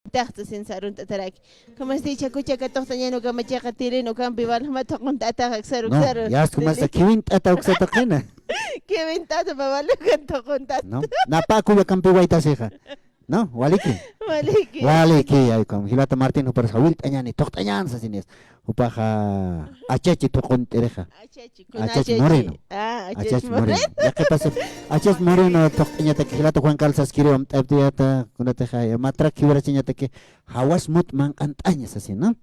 tahta sin sarun tatarak. Como es dicha kucha que tohta ñano que machaca tirino campi balma tokon tata saru No, saru. ya es más aquí tata uxata kena. Que ventata pa balu kan tokon tata. No, napa kuya kampi waita seja. No, waliki. Maliki. Waliki ay kom hilata Martin upar sawil tanyani toktanyan sa sines. Upaha achechi tokon tereja. Achechi con Achechi Moreno. Ah, Achechi achechi Moreno. moreno. Ya que pasa, Achechi Moreno toknya te hilata Juan Calzas kiri om tabdiata kuna te jaya matra kibra chinya te que hawas mut man antanya sa sin, no?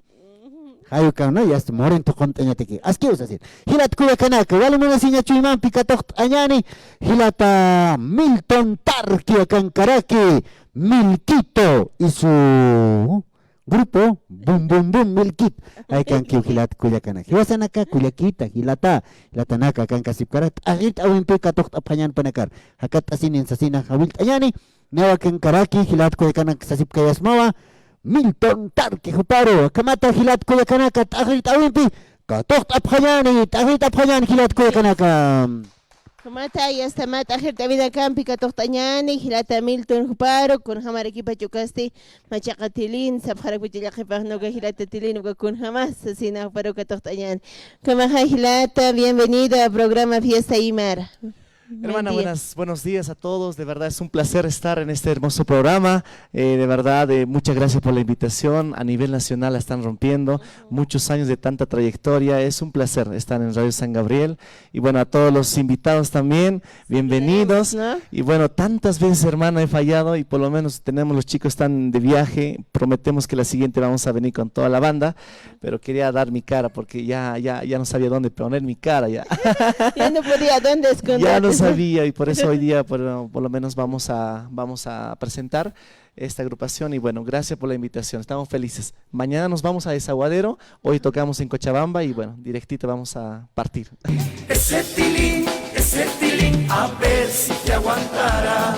Hayo ka no ya Moreno tokon tanya te que aski usa sin. Hilat kuya kanaka wala mo na sinya chuiman pikatok anyani hilata Milton Tarki akan Karaki Milquito y su grupo Bum Bum Bum Milkit ay kan kiu hilat kuyakana hiwasanaka kuyakita hilata hilatanaka kan kasipkarat agit awin pe katok apanyan panakar hakat asinin sasina hawil ayani nawa kan Karaki hilat kuyakana sasip kayasmawa Milton Tarki huparo kamata hilat kuyakana kat agit awin pe katok apanyani agit apanyan hilat kuyakana ka Mata y hasta mata jerta vida campi tohtañani hilata Milton Juparo con jamar equipa chukasti machacatilin sabjara kuchilla no que hilata tilin con jamás asina Juparo tohtañani kamaja hilata bienvenida al programa Fiesta Aymara. Hermana, buenos días a todos. De verdad es un placer estar en este hermoso programa. De verdad, muchas gracias por la invitación. A nivel nacional la están rompiendo. Muchos años de tanta trayectoria. Es un placer estar en Radio San Gabriel. Y bueno, a todos los invitados también, bienvenidos. ¿No? Y bueno, tantas veces, hermana, he fallado y por lo menos tenemos, los chicos están de viaje. Prometemos que la siguiente vamos a venir con toda la banda. Pero quería dar mi cara porque ya no sabía dónde poner mi cara. Ya no podía dónde esconder. Ya no sabía y por eso hoy día por lo menos vamos a presentar esta agrupación y bueno, gracias por la invitación, estamos felices. Mañana nos vamos a Desaguadero, hoy tocamos en Cochabamba y bueno, directito vamos a partir. Ese tilín, a ver si te aguantará.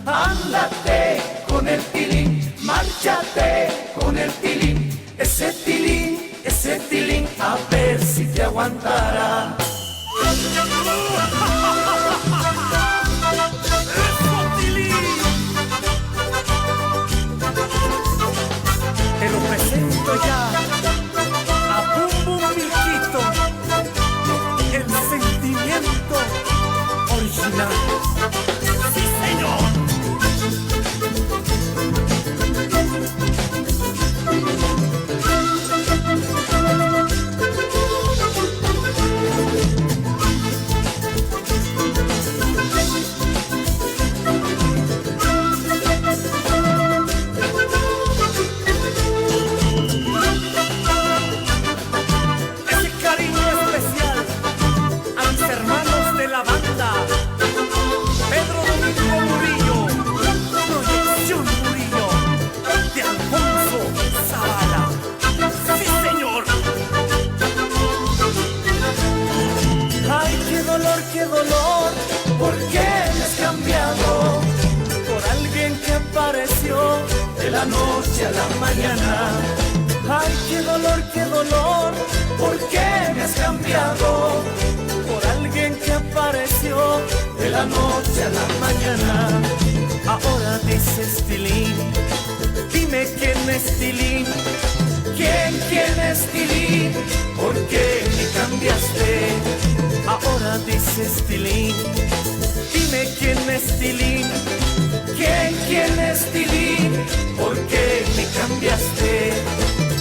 Ándate con el tilín, márchate con el tilín. Ese tilín, a ver si te aguantará. Te lo presento ya a Bum Bum Milquito, el sentimiento original. ¡Sí, señor! Qué dolor, ¿por qué me has cambiado por alguien que apareció de la noche a la mañana? Ay, qué dolor, ¿por qué me has cambiado por alguien que apareció de la noche a la mañana? Ahora dices Tilín, dime quién es Tilín. ¿Quién es Tilín? ¿Por qué me cambiaste? Ahora dices Tilín, dime quién es Tilín. ¿Quién es Tilín? ¿Por qué me cambiaste?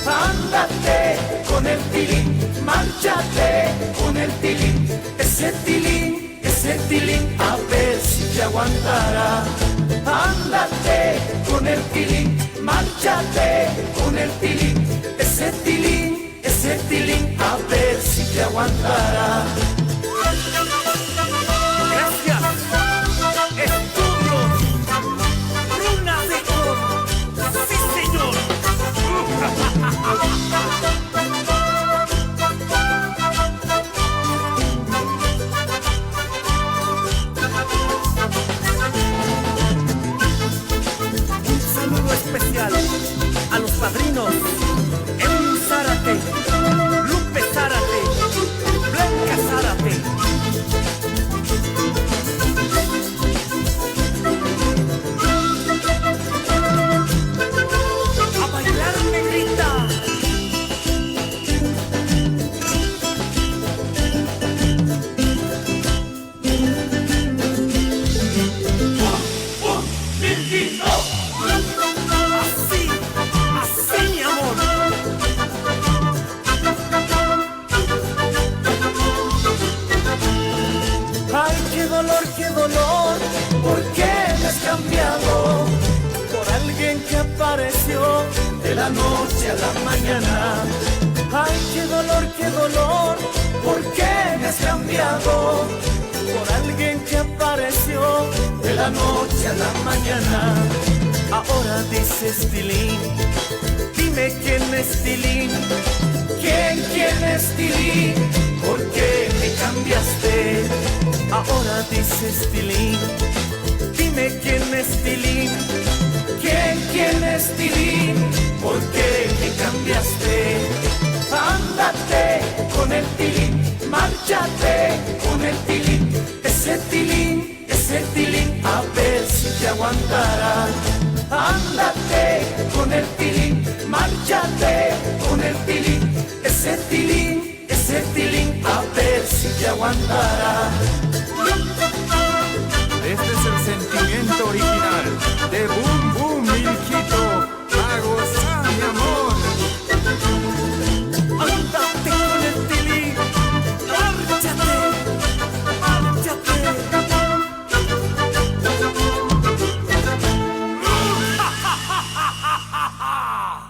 Ándate con el Tilín, márchate con el Tilín. Ese Tilín, a ver si te aguantará. Ándate con el Tilín, márchate con el Tilín. Ese Tilín, a ver si te aguantará. Gracias. Estudios Luna de Oro. Sí, señor. Un saludo especial a los padrinos Edwin Zárate, Lupe Zárate, Blanca Zárate. apareció de la noche a la mañana. Ay, qué dolor, ¿por qué me has cambiado por alguien que apareció de la noche a la mañana? Ahora dices Tilín, dime quién es Tilín, quién es Tilín, ¿por qué me cambiaste? Ahora dices Tilín, dime quién es Tilín, quién es Tilín, ¿por qué me cambiaste? Ándate con el Tilín, márchate con el Tilín, ese Tilín, a ver si te aguantará. Ándate con el Tilín, márchate con el Tilín, ese Tilín, a ver si te aguantará. Este es el sentimiento original de Boom Boom Milquito. A gozar, mi amor.